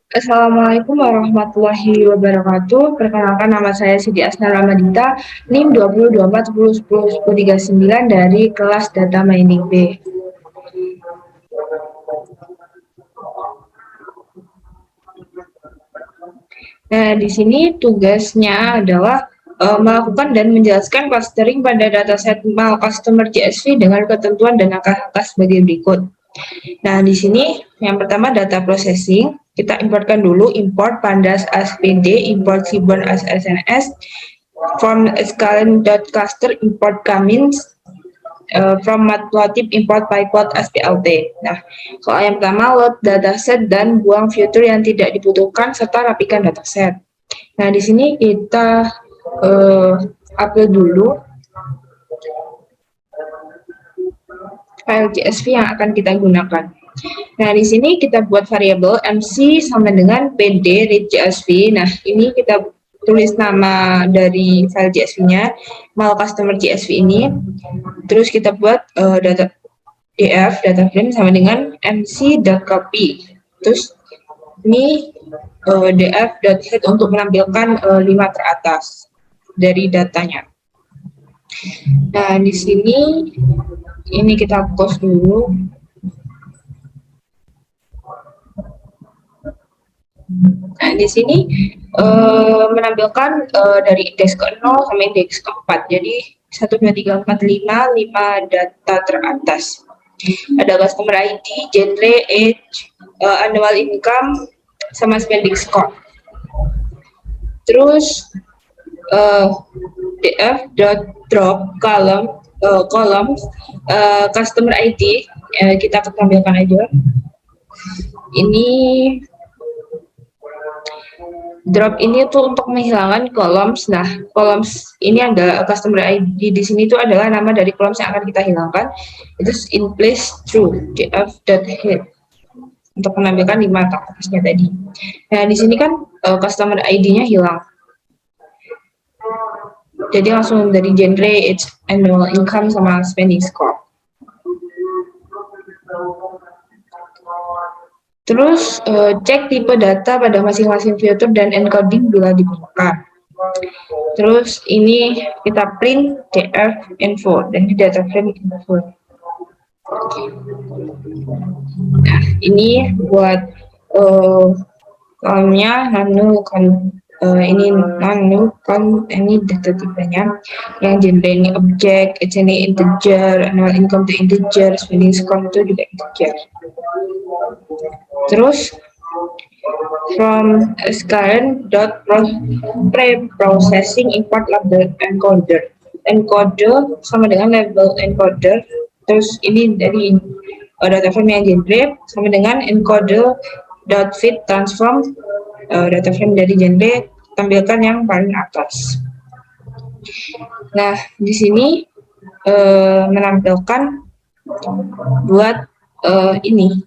Assalamualaikum warahmatullahi wabarakatuh. Perkenalkan nama saya Siti Asna Ramadita, NIM 2024 10 10 10 39 dari kelas Data Mining B. Nah, di sini tugasnya adalah melakukan dan menjelaskan clustering pada dataset mal customer CSV dengan ketentuan dan angka-angka sebagai berikut. Nah, di sini yang pertama data processing. Kita importkan dulu import pandas as pd, import seaborn as sns, from scalene.cluster import kamins, from matplotlib import pyplot as plt. Nah, soal yang pertama load dataset dan buang fitur yang tidak dibutuhkan serta rapikan dataset. Nah, di sini kita upload dulu file CSV yang akan kita gunakan. Nah, di sini kita buat variabel MC sama dengan PD read CSV. Nah, ini kita tulis nama dari file CSV-nya, mal customer CSV ini. Terus kita buat data data frame sama dengan mc.copy. Terus ini df.head untuk menampilkan 5 teratas dari datanya. Nah, di sini ini kita post dulu. Nah, di sini menampilkan dari indeks ke-0 sampai indeks ke-4. Jadi 1, 2, 3, 4, 5 data teratas. Ada customer ID, genre, age, annual income, sama spending score. Terus df.drop column customer ID, kita tampilkan aja. Ini drop ini tuh untuk menghilangkan columns. Nah, columns ini adalah customer ID di sini itu adalah nama dari columns yang akan kita hilangkan. Itu in place true df.head untuk menampilkan 5 atasnya tadi. Nah, di sini kan customer ID-nya hilang. Jadi langsung dari genre, age, annual income sama spending score. Terus cek tipe data pada masing-masing fitur dan encoding bila diperlukan. Terus ini kita print df info dan di data frame info. Nah, ini buat kolomnya nano kan ini nano kan ini data tipenya yang genre ini objek, age ini integer, annual income itu integer, spending score itu juga integer. Terus from pre-processing import label encoder. Encoder sama dengan label encoder. Terus ini dari data frame yang genre sama dengan encoder.fit transform data frame dari genre tampilkan yang paling atas. Nah, di sini menampilkan buat ini.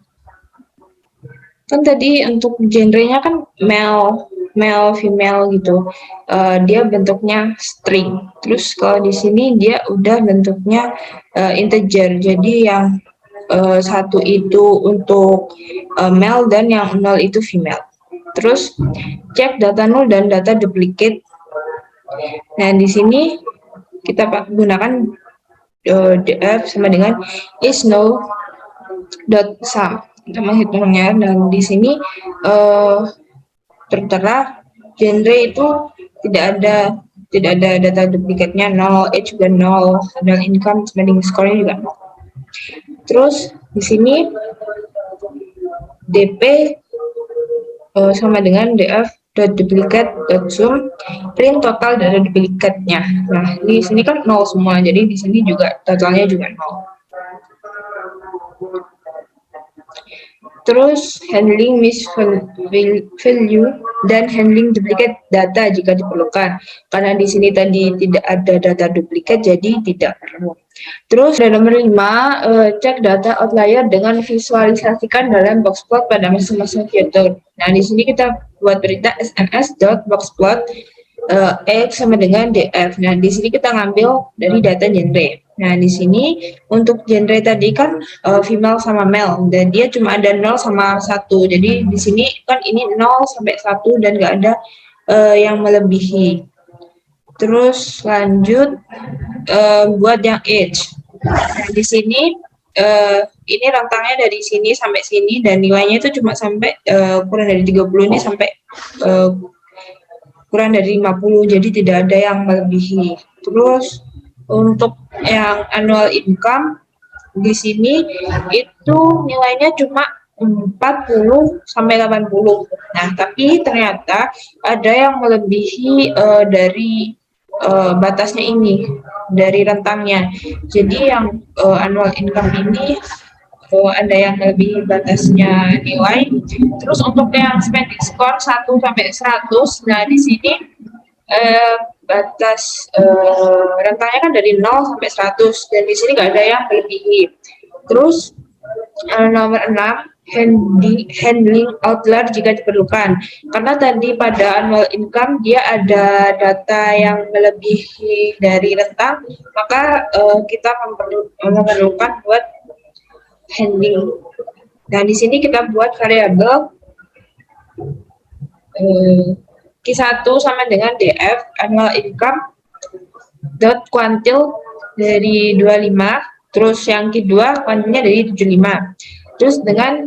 Kan tadi untuk genrenya kan male, female gitu. Dia bentuknya string. Terus kalau di sini dia udah bentuknya integer. Jadi yang satu itu untuk male dan yang 0 itu female. Terus cek data null dan data duplicate. Nah, di sini kita gunakan df sama dengan is null dot sum untuk menghitungnya, dan di sini tertera genre itu tidak ada data duplikatnya 0, age juga 0, dan income spending score-nya juga 0. Terus di sini dp sama dengan df.duplicate.sum print total data duplikatnya. Nah, di sini kan 0 semua, jadi di sini juga totalnya juga 0. Terus handling misvalue dan handling duplicate data jika diperlukan. Karena di sini tadi tidak ada data duplikat, jadi tidak perlu. Terus ada nomor 5, cek data outlier dengan visualisasikan dalam boxplot pada masing-masing fitur. Nah, di sini kita buat berita sns.boxplot x sama dengan df. Nah, di sini kita ngambil dari data genre. Nah, di sini untuk genre tadi kan female sama male dan dia cuma ada 0 sama 1. Jadi di sini kan ini 0 sampai 1 dan nggak ada yang melebihi. Terus lanjut buat yang age. Nah, di sini ini rentangnya dari sini sampai sini dan nilainya itu cuma sampai kurang dari 30 ini sampai kurang dari 50, jadi tidak ada yang melebihi. Terus untuk yang annual income di sini itu nilainya cuma 40 sampai 80. Nah, tapi ternyata ada yang melebihi dari batasnya ini, dari rentangnya. Jadi yang annual income ini ada yang lebih batasnya nilai. Terus untuk yang spending score 1 sampai 100, nah di sini batas rentangnya kan dari 0 sampai 100 dan di sini nggak ada yang melebihi. Terus nomor 6, handling outlier jika diperlukan. Karena tadi pada annual income dia ada data yang melebihi dari rentang, maka kita memerlukan buat handling. Nah, di sini kita buat variabel Q1 sama dengan DF annual income dot kuantil dari 25, terus yang Q2 kuantilnya dari 75. Terus dengan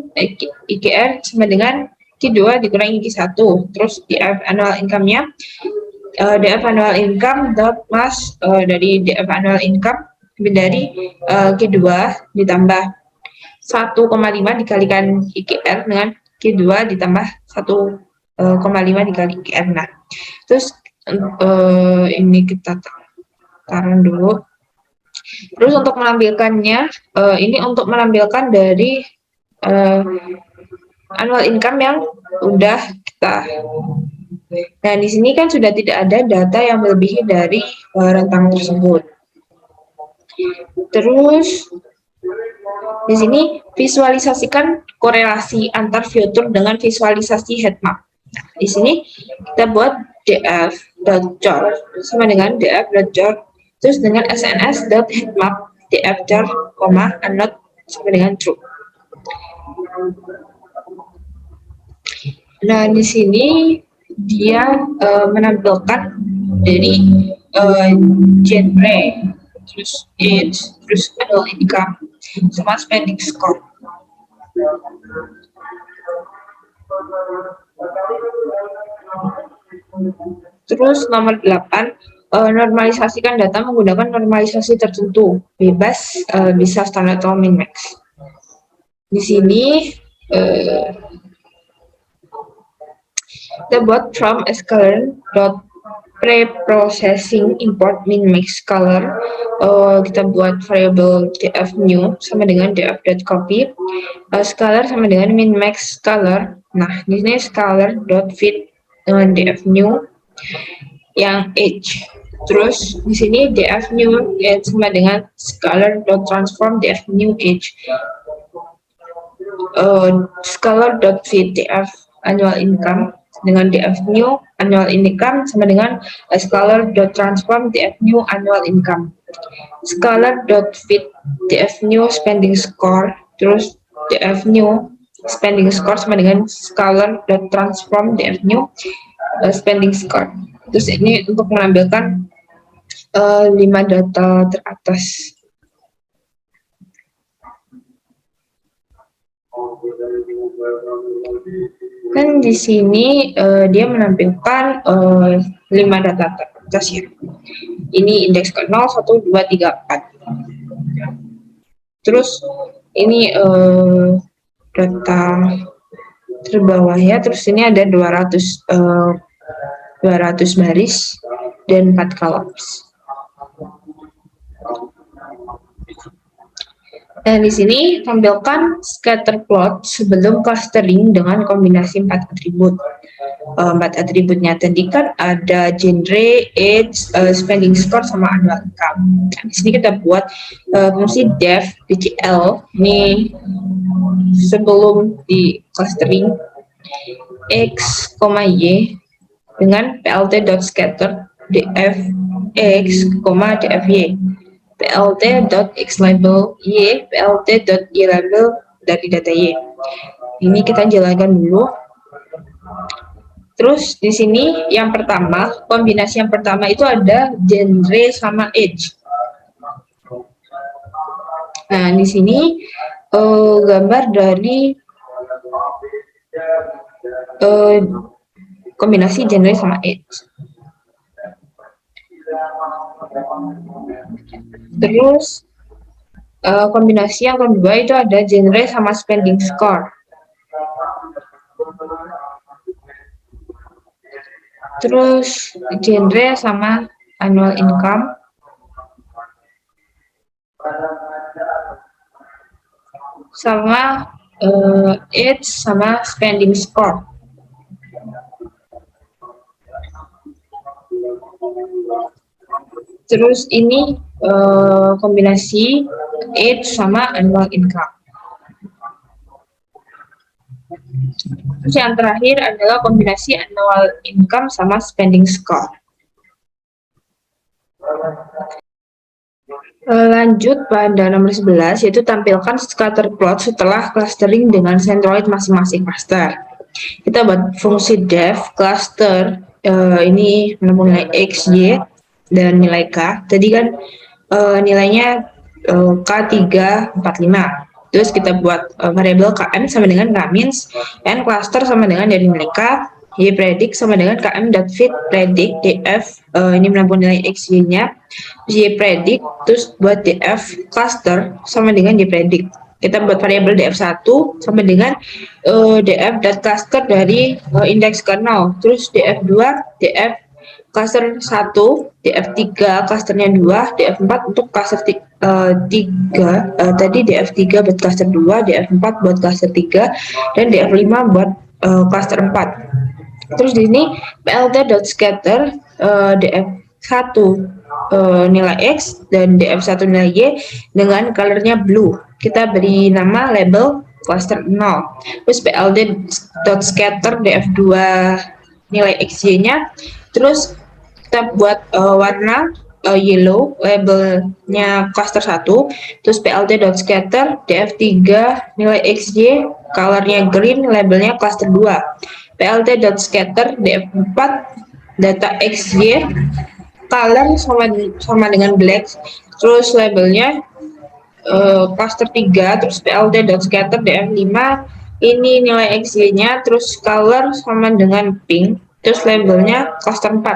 IKR sama dengan Q2 dikurangi Q1. Terus DF annual income-nya DF annual income dot mas dari DF annual income dari Q2 ditambah 1,5 dikalikan IKR dengan Q2 ditambah 1,5 dikali IKR. Nah, terus ini kita taruh dulu. Terus untuk menampilkannya, ini untuk menampilkan dari annual income yang udah kita. Nah, di sini kan sudah tidak ada data yang melebihi dari rentang tersebut. Terus di sini visualisasikan korelasi antar fitur dengan visualisasi heat map. Nah, di sini kita buat df.chart sama dengan df.chart, terus dengan sns.heatmap df.chart, unload sama dengan true. Nah, di sini dia menampilkan dari genre, terus age, terus annual income, sama spending score. Terus nomor 8, normalisasikan data menggunakan normalisasi tertentu, bebas, bisa standar atau min max. Di sini kita buat from scalar dot pre-processing import min max color. Kita buat variable df new sama dengan df.copy, scalar sama dengan min max color. Nah, di sini scalar dot fit dengan df new yang age. Terus di sini df new age sama dengan scalar dot transform df new age. Scalar dot fit df annual income dengan df new annual income sama dengan scalar dot transform df new annual income. Scalar dot fit df new spending score, terus df new spending score sama dengan scalar dot transform df new spending score. Terus ini untuk menampilkan 5 data teratas. Kan di sini dia menampilkan 5 data teratas ya. Ini indeks ke 0, 1, 2, 3, 4. Terus ini data terbawah ya. Terus ini ada 200 baris dan 4 columns. Dan di sini tampilkan scatter plot sebelum clustering dengan kombinasi 4 atribut. 4 atributnya tadi kan ada genre, age, spending score, sama annual income. Nah, di sini kita buat fungsi def dcl ini sebelum di clustering x, y dengan plt.scatter df x, dfy. plt.xlabel y, plt.ylabel dari data y. Ini kita jalankan dulu. Terus di sini yang pertama, kombinasi yang pertama itu ada genre sama age. Nah, di sini gambar dari kombinasi genre sama age. Terus kombinasi yang kedua itu ada genre sama spending score. Terus genre sama annual income. Sama age sama spending score. Terus ini kombinasi age sama annual income. Terus yang terakhir adalah kombinasi annual income sama spending score. Lanjut pada nomor 11, yaitu tampilkan scatter plot setelah clustering dengan centroid masing-masing cluster. Kita buat fungsi def cluster ini menemukan nilai x, y, dan nilai k. Tadi kan nilainya K345. Terus kita buat variabel km sama dengan k-means, n cluster sama dengan dari nilai k, y predict sama dengan km.fit predict df, ini menampung nilai x, y-nya, y predict, terus buat df cluster sama dengan y predict. Kita buat variabel df1 sama dengan df.cluster dari indeks ke-0, terus df2, df cluster 1, df3 clusternya 2, df4 untuk cluster 3, tadi df3 buat cluster 2, df4 buat cluster 3, dan df5 buat cluster 4. Terus di sini plt.scatter df1 nilai x dan df1 nilai y dengan colornya blue. Kita beri nama label cluster 0. Terus plt.scatter df2 nilai x y-nya. Terus kita buat warna yellow, labelnya cluster 1. Terus plt.scatter df3 nilai xy, colornya green, labelnya cluster 2. plt.scatter df4 data xy, color sama dengan black, terus labelnya cluster 3. Terus plt.scatter df5 ini nilai xy-nya, terus color sama dengan pink, terus labelnya cluster 4.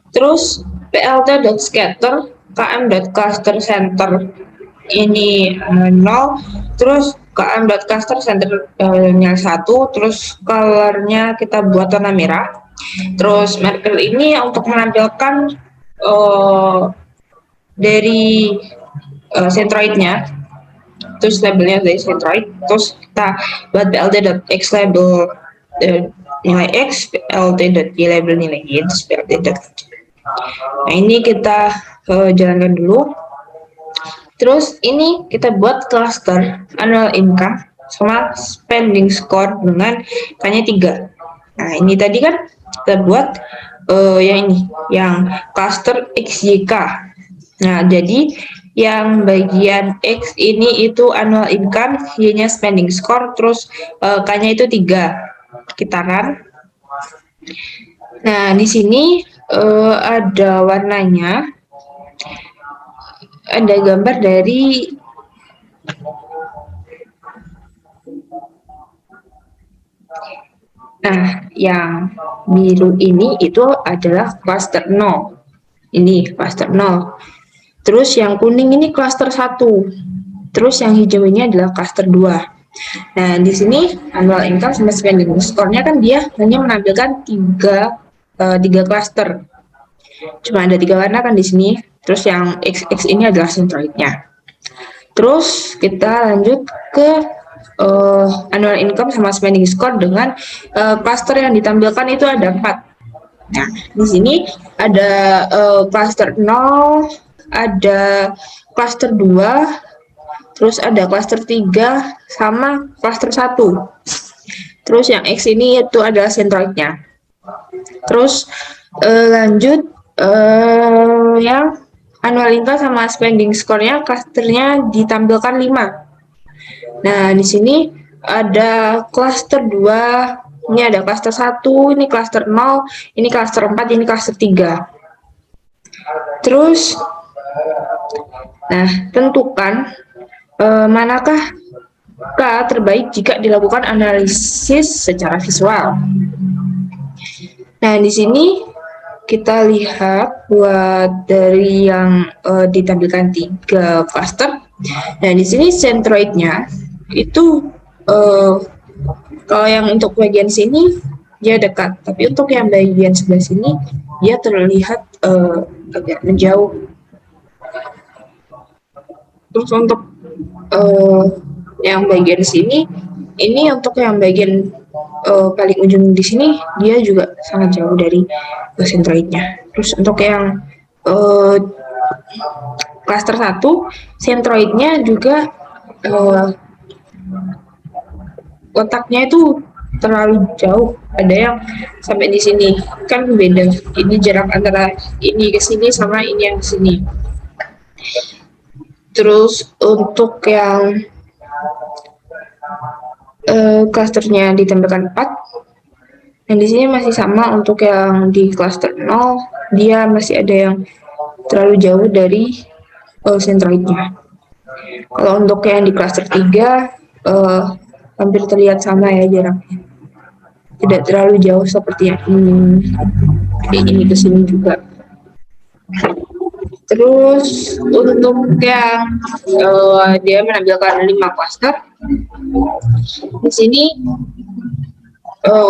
Terus plt.scatter km.cluster center ini 0, terus km.cluster center nya 1, terus colornya kita buat warna merah. Terus marker ini untuk menampilkan dari centroidnya, terus labelnya dari centroid. Terus kita buat plt.xlabel nilai x, plt.ylabel nilai y, terus plt. Nah, ini kita jalankan dulu. Terus ini kita buat cluster annual income sama spending score dengan k-nya 3. Nah, ini tadi kan kita buat yang ini, yang cluster xyk. Nah, jadi yang bagian x ini itu annual income, y-nya spending score, terus k-nya itu 3. Kita run. Nah, di sini ada warnanya, ada gambar dari yang biru ini itu adalah cluster 0. Ini cluster 0. Terus yang kuning ini cluster 1. Terus yang hijau ini adalah cluster 2. Nah, di sini annual income sama spending score-nya kan dia hanya menampilkan tiga cluster. Cuma ada 3 warna kan di sini. Terus yang XX ini adalah centroidnya. Terus kita lanjut ke annual income sama spending score dengan cluster yang ditampilkan itu ada 4. Nah, di sini ada cluster 0, ada cluster 2, terus ada cluster 3 sama cluster 1. Terus yang X ini itu adalah centroidnya. Terus lanjut yang annual income sama spending score-nya klasternya ditampilkan 5. Nah, di sini ada klaster 2, ini ada klaster 1, ini klaster 0, ini klaster 4, ini klaster 3. Terus, nah, tentukan manakah K terbaik jika dilakukan analisis secara visual. Nah, di sini kita lihat buat dari yang ditampilkan 3 cluster. Nah, di sini centroidnya itu kalau yang untuk bagian sini dia dekat, tapi untuk yang bagian sebelah sini dia terlihat agak menjauh. Terus untuk yang bagian sini, ini untuk yang bagian paling ujung di sini dia juga sangat jauh dari centroidnya. Terus untuk yang cluster 1, centroidnya juga letaknya itu terlalu jauh, ada yang sampai di sini, kan beda. Ini jarak antara ini ke sini sama ini yang ke sini. Terus untuk yang klasternya ditambahkan 4, dan di sini masih sama. Untuk yang di cluster 0 dia masih ada yang terlalu jauh dari centroidnya. Kalau untuk yang di cluster 3 hampir terlihat sama ya jaraknya, tidak terlalu jauh seperti yang ini ke sini juga. Terus untuk yang dia menampilkan 5 cluster. Di sini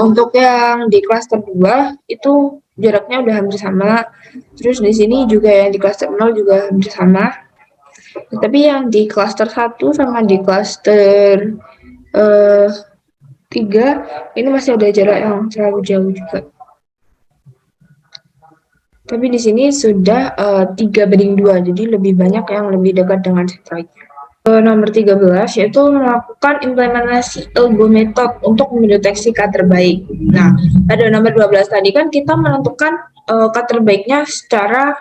untuk yang di cluster 2 itu jaraknya udah hampir sama. Terus di sini juga yang di cluster 0 juga hampir sama. Tapi yang di cluster 1 sama di cluster 3 ini masih ada jarak yang terlalu jauh juga. Tapi di sini sudah 3:2, jadi lebih banyak yang lebih dekat dengan centroidnya. Nomor 13 yaitu melakukan implementasi elbow method untuk mendeteksi K terbaik. Nah, pada nomor 12 tadi kan kita menentukan K terbaiknya secara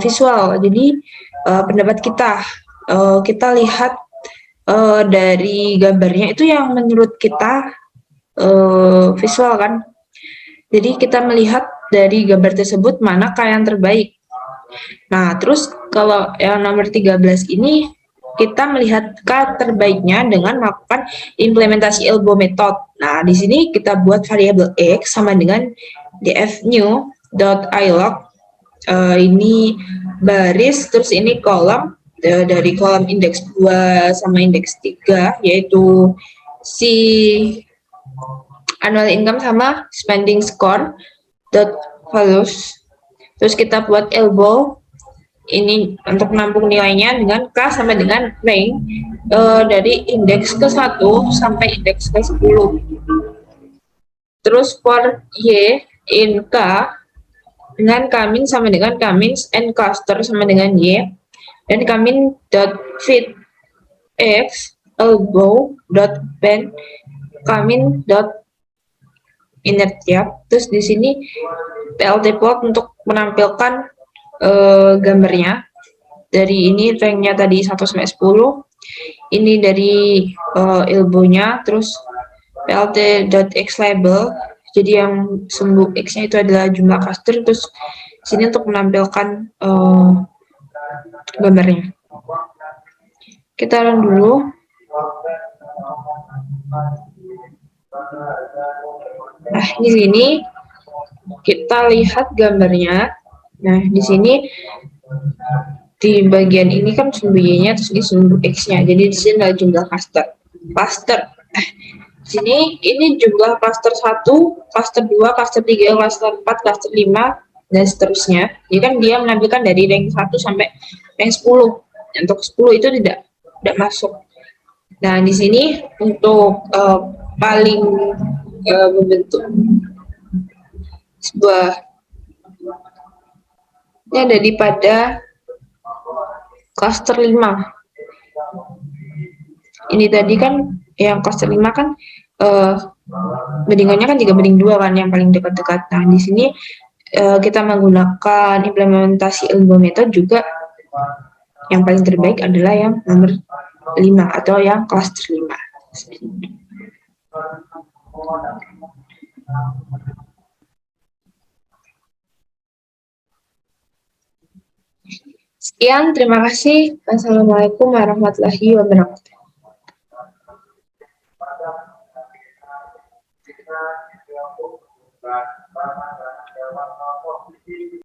visual. Jadi pendapat kita lihat dari gambarnya itu yang menurut kita visual kan. Jadi kita melihat dari gambar tersebut mana K yang terbaik. Nah, terus kalau yang nomor 13 ini kita melihat K terbaiknya dengan melakukan implementasi elbow method. Nah, di sini kita buat variabel X sama dengan dfnew.ilog. Ini baris, terus ini kolom. Dari kolom indeks 2 sama indeks 3, yaitu si annual income sama spending score dot values. Terus kita buat elbow ini untuk menampung nilainya dengan K sama dengan rank dari indeks ke 1 sampai indeks ke 10. Terus for Y in K dengan Kmin sama dengan Kmins and cluster sama dengan Y, dan Kmin dot fit X elbow dot bend Kmin dot inertia. Terus di sini PLT plot untuk menampilkan gambarnya. Dari ini ranknya tadi 1 sampai 10. Ini dari elbow-nya, terus plt.x label. Jadi yang sumbu X-nya itu adalah jumlah cluster, terus sini untuk menampilkan gambarnya. Kita run dulu. Nah, di sini kita lihat gambarnya. Nah, di sini di bagian ini kan sumbu Y-nya, terus ini sumbu X-nya. Jadi di sini adalah jumlah cluster. Di sini ini jumlah cluster 1, cluster 2, cluster 3, cluster 4, cluster 5, dan seterusnya. Jadi kan dia menampilkan dari rank 1 sampai rank 10. Untuk 10 itu tidak masuk. Nah, di sini untuk paling membentuk sebuah ini ada di pada cluster 5. Ini tadi kan yang cluster 5 kan bandingannya kan 3:2 kan, yang paling dekat-dekat. Nah, di sini kita menggunakan implementasi ilmu metode juga yang paling terbaik adalah yang nomor 5 atau yang cluster 5. Sekian, terima kasih. Assalamualaikum warahmatullahi wabarakatuh.